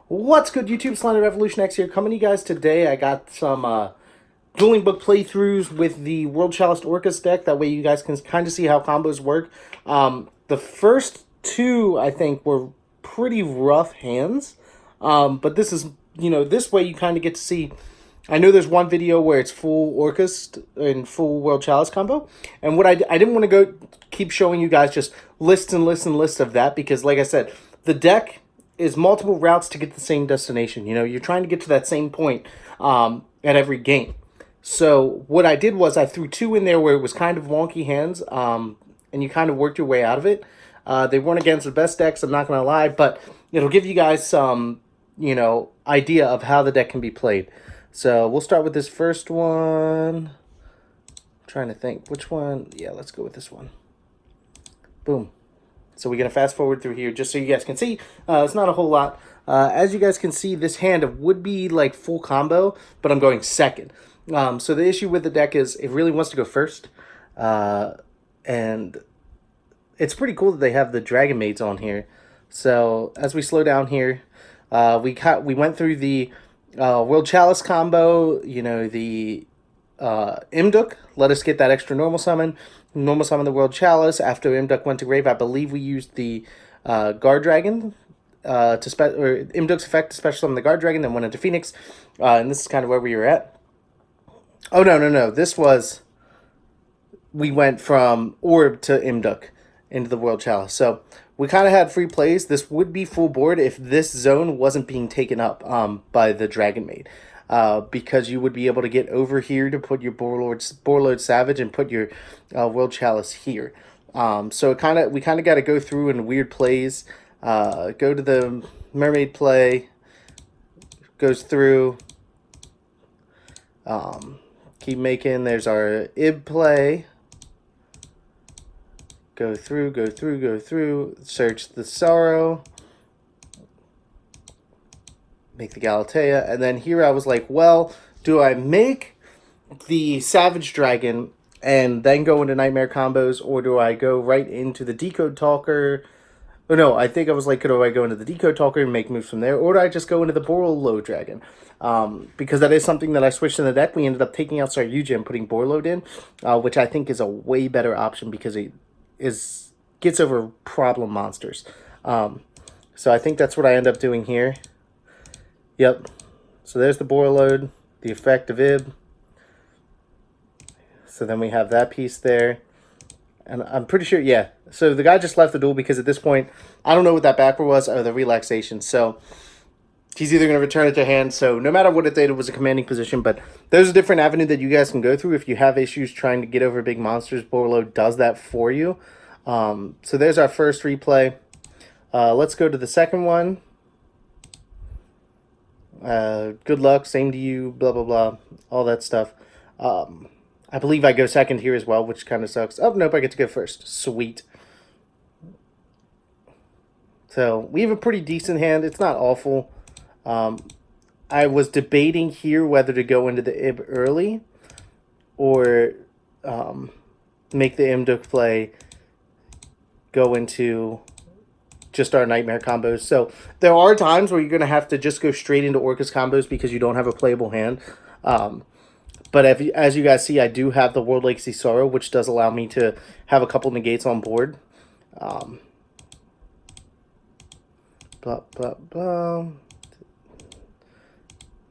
What's good, YouTube? SlenderRevolutionX here, coming to you guys today. I got some dueling book playthroughs with the World CHALICE ORCUST deck. That way you guys can kind of see how combos work. The first two, I think, were pretty rough hands. But this is, this way you kind of get to see. I know there's one video where it's full ORCUST and full World CHALICE combo. And what I didn't want to go keep showing you guys just lists and lists and lists of that, because like I said, the deck is multiple routes to get the same destination. You're trying to get to that same point at every game. So what I did was I threw two in there where it was kind of wonky hands, and you kind of worked your way out of it. They weren't against the best decks, I'm not going to lie, but it'll give you guys some, idea of how the deck can be played. So we'll start with this first one. I'm trying to think which one. Yeah, let's go with this one. Boom. So we're going to fast forward through here just so you guys can see. It's not a whole lot. As you guys can see, this hand would be like full combo, but I'm going second. So the issue with the deck is it really wants to go first. And it's pretty cool that they have the Dragon Maids on here. So as we slow down here, we went through the World CHALICE combo, the Imduk, let us get that extra normal summon. Normal summon the World CHALICE. After Imduk went to grave, I believe we used the Guard Dragon or Imduk's effect to special summon the Guard Dragon, then went into Phoenix. And this is kind of where we were at. Oh, no. This was... We went from Orb to Imduk into the World CHALICE. So we kind of had free plays. This would be full board if this zone wasn't being taken up by the Dragon Maid. Because you would be able to get over here to put your Borlord Savage and put your World CHALICE here. So we kind of got to go through in weird plays. Go to the Mermaid play. Goes through. Keep making. There's our Ib play. Go through. Search the Sorrow. Make the Galatea, and then here I was like, well, do I make the Savage Dragon and then go into Nightmare combos, or do I go right into the Decode Talker? Oh no, I think I was like, do I go into the Decode Talker and make moves from there, or do I just go into the Borlo Dragon? Because that is something that I switched in the deck. We ended up taking out Saryuja and putting Borlode in, which I think is a way better option because it gets over problem monsters. So I think that's what I end up doing here. Yep. So there's the Borlode, the effect of Ib. So then we have that piece there. And I'm pretty sure, yeah. So the guy just left the duel because at this point, I don't know what that backward was or the relaxation. So he's either going to return it to hand. So no matter what it did, it was a commanding position. But there's a different avenue that you guys can go through if you have issues trying to get over big monsters. Borlode does that for you. So there's our first replay. Let's go to the second one. Good luck, same to you, blah blah blah, all that stuff. I believe I go second here as well, which kind of sucks. Oh nope, I get to go first. Sweet. So we have a pretty decent hand. It's not awful. I was debating here whether to go into the Ib early or make the Imduk play, go into just our Nightmare combos. So there are times where you're going to have to just go straight into Orcus combos because you don't have a playable hand. But as you guys see, I do have the World Legacy Sorrow, which does allow me to have a couple negates on board. Blah, blah, blah.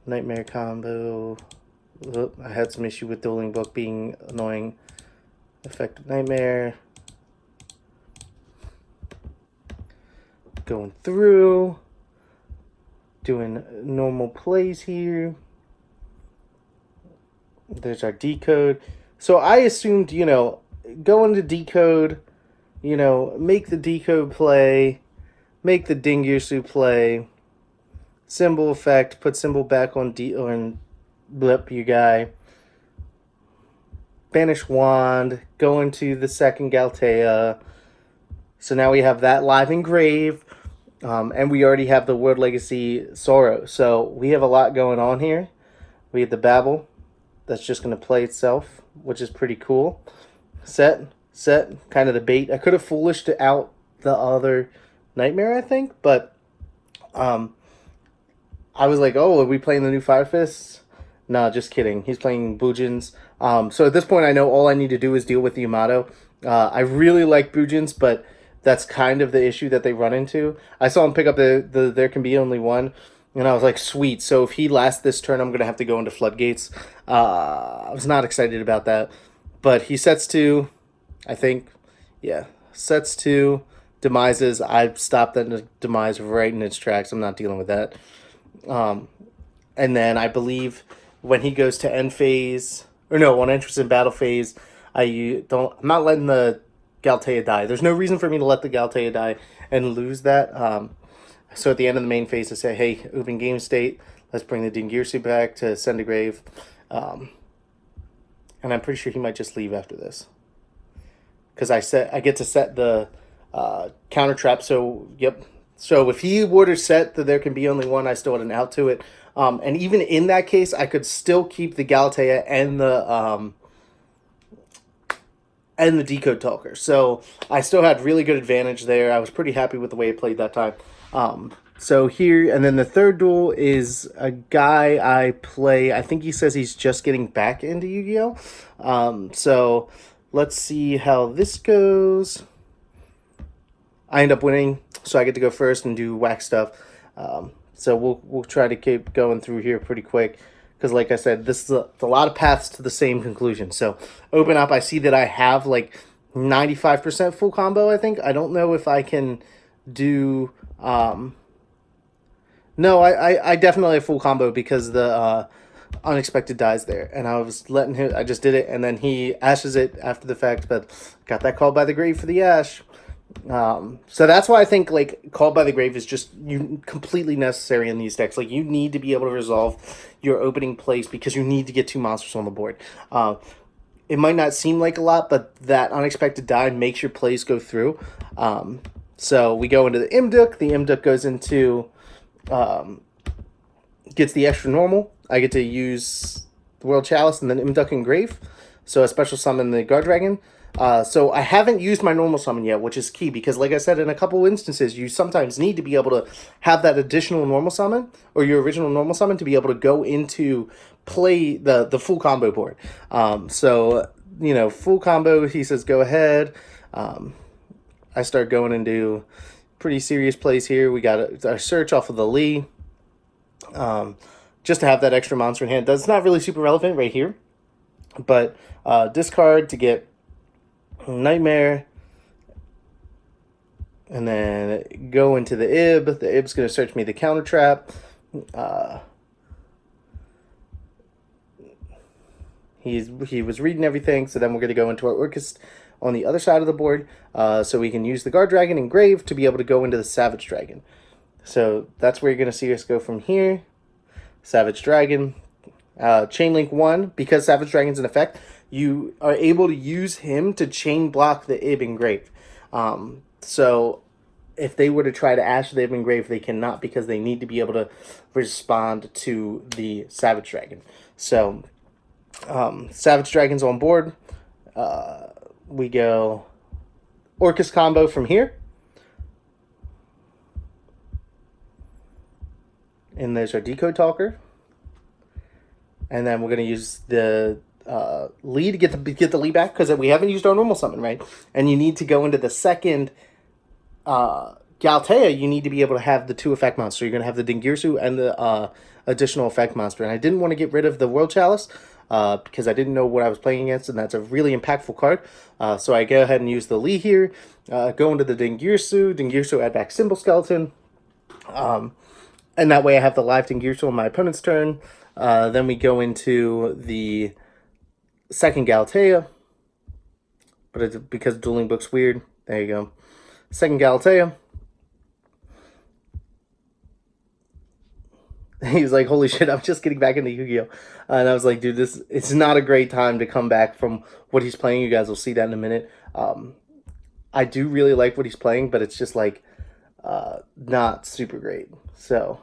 Nightmare combo. Oop, I had some issue with Dueling Book being annoying. Effective Nightmare. Going through, doing normal plays here. There's our decode. So I assumed, go into decode, make the decode play, make the Dingirsu play, symbol effect, put symbol back on blip you guy, banish wand, go into the second Galatea. So now we have that live engraved. And we already have the World Legacy Sorrow. So we have a lot going on here. We have the Babel. That's just going to play itself, which is pretty cool. Set, kind of the bait. I could have foolished out the other Nightmare, I think. But I was like, oh, are we playing the new Fire Fists? No, just kidding. He's playing Bujins. So at this point, I know all I need to do is deal with the Yamato. I really like Bujins, but that's kind of the issue that they run into. I saw him pick up the There Can Be Only One, and I was like, sweet. So if he lasts this turn, I'm going to have to go into Floodgates. I was not excited about that. But he sets to, I think, yeah, sets to, demises. I've stopped that demise right in its tracks. I'm not dealing with that. And then I believe when he goes to end phase, or no, when enters in battle phase, I'm not letting the Galtea die. There's no reason for me to let the Galtea die and lose that. So at the end of the main phase, I say, hey, open game state, let's bring the Dingirsu back to send to grave. And I'm pretty sure he might just leave after this. Because I get to set the counter trap, so, yep. So if he were to set that There Can Be Only One, I still had an out to it. And even in that case, I could still keep the Galtea and the Decode Talker. So I still had really good advantage there. I was pretty happy with the way it played that time. So here, and then the third duel is a guy I play. I think he says he's just getting back into Yu-Gi-Oh! So let's see how this goes. I end up winning, so I get to go first and do whack stuff. So we'll try to keep going through here pretty quick, because like I said, this is a lot of paths to the same conclusion. So open up, I see that I have like 95% full combo, I think. I don't know if I can do... No, I definitely have full combo because the unexpected dies there. And I was letting him... I just did it, and then he ashes it after the fact, but got that called by the grave for the ash. So that's why I think like Called by the Grave is just completely necessary in these decks. Like you need to be able to resolve your opening place because you need to get 2 monsters on the board. It might not seem like a lot, but that unexpected die makes your plays go through. So we go into the Imduk. The Imduk goes into gets the extra normal. I get to use the World Chalice and then Imduk and Grave. So a special summon the Guard Dragon. So I haven't used my normal summon yet, which is key because, like I said, in a couple instances, you sometimes need to be able to have that additional normal summon or your original normal summon to be able to go into play the full combo board. So, you know, full combo, he says, go ahead. I start going into pretty serious plays here. We got our search off of the Lee. Just to have that extra monster in hand. That's not really super relevant right here. But discard to get Nightmare, and then go into the Ib. The Ib's going to search me the counter trap. He was reading everything, so then we're going to go into our Orcust on the other side of the board, so we can use the Guard Dragon and Grave to be able to go into the Savage Dragon. So that's where you're going to see us go from here. Savage Dragon, Chain Link 1, because Savage Dragon's in effect, you are able to use him to chain block the Ib and Grave. So if they were to try to ash the Ib and Grave, they cannot because they need to be able to respond to the Savage Dragon. So Savage Dragon's on board. We go Orcust combo from here. And there's our Decode Talker. And then we're going to use the Lee to get the Lee back because we haven't used our normal summon, right? And you need to go into the second Galtea. You need to be able to have the 2 effect monster. You're going to have the Dingirsu and the additional effect monster. And I didn't want to get rid of the World Chalice because I didn't know what I was playing against, and that's a really impactful card. So I go ahead and use the Lee here. Go into the Dingirsu. Dingirsu add back Symbol Skeleton. And that way I have the live Dingirsu on my opponent's turn. Then we go into the second Galtea, but it's because Dueling Book's weird. There you go. Second Galtea. He was like, holy shit, I'm just getting back into Yu-Gi-Oh! And I was like, dude, it's not a great time to come back from what he's playing. You guys will see that in a minute. I do really like what he's playing, but it's just like not super great. So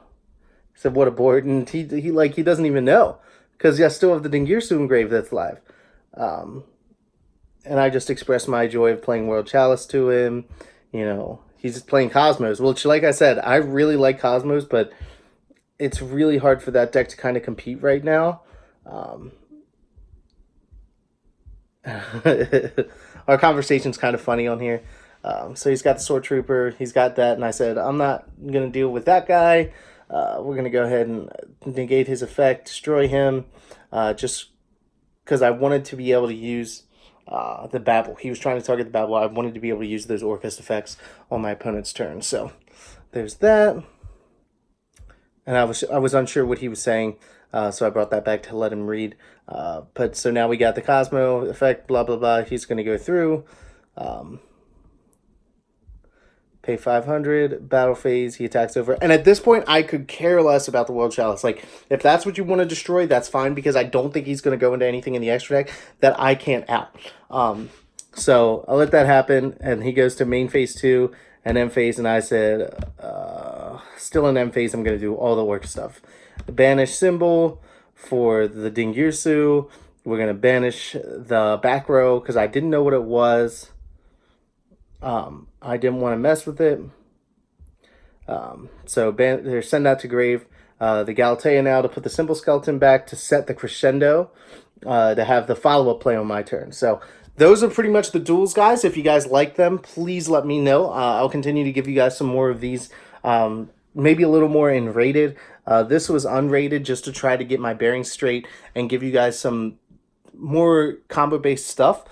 what a board, and he doesn't even know because I still have the Dingirsu engraved that's live. And I just expressed my joy of playing World Chalice to him. You know, he's just playing Cosmos, which, like I said, I really like Cosmos, but it's really hard for that deck to kind of compete right now. Our conversation's kind of funny on here. So he's got the Sword Trooper, he's got that, and I said, I'm not going to deal with that guy. We're going to go ahead and negate his effect, destroy him, just because I wanted to be able to use the Babel. He was trying to target the Babel. I wanted to be able to use those Orcust effects on my opponent's turn. So there's that. And I was unsure what he was saying, so I brought that back to let him read. But so now we got the Cosmo effect, blah, blah, blah. He's going to go through. Pay 500, battle phase, he attacks over. And at this point, I could care less about the World Chalice. Like, if that's what you want to destroy, that's fine, because I don't think he's going to go into anything in the extra deck that I can't out. So I'll let that happen, and he goes to main phase 2 and end phase, and I said, still in end phase, I'm going to do all the work stuff. The banish symbol for the Dingirsu. We're going to banish the back row, because I didn't know what it was. I didn't want to mess with it. So send that to grave. The Galatea now to put the simple skeleton back to set the crescendo, to have the follow-up play on my turn. So those are pretty much the duels, guys. If you guys like them, please let me know. I'll continue to give you guys some more of these, maybe a little more in rated. This was unrated just to try to get my bearings straight and give you guys some more combo-based stuff.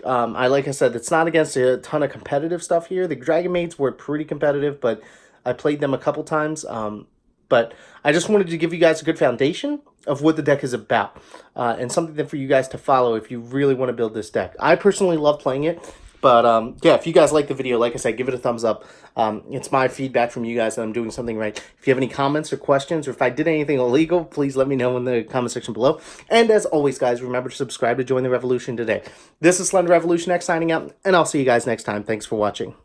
Like I said, it's not against a ton of competitive stuff here. The Dragon Maids were pretty competitive, but I played them a couple times. But I just wanted to give you guys a good foundation of what the deck is about, and something for you guys to follow if you really want to build this deck. I personally love playing it, but yeah, if you guys like the video, like I said, give it a thumbs up. It's my feedback from you guys that I'm doing something right. If you have any comments or questions, or if I did anything illegal, please let me know in the comment section below. And as always, guys, remember to subscribe to join the revolution today. This is SlenderRevolutionX signing out, and I'll see you guys next time. Thanks for watching.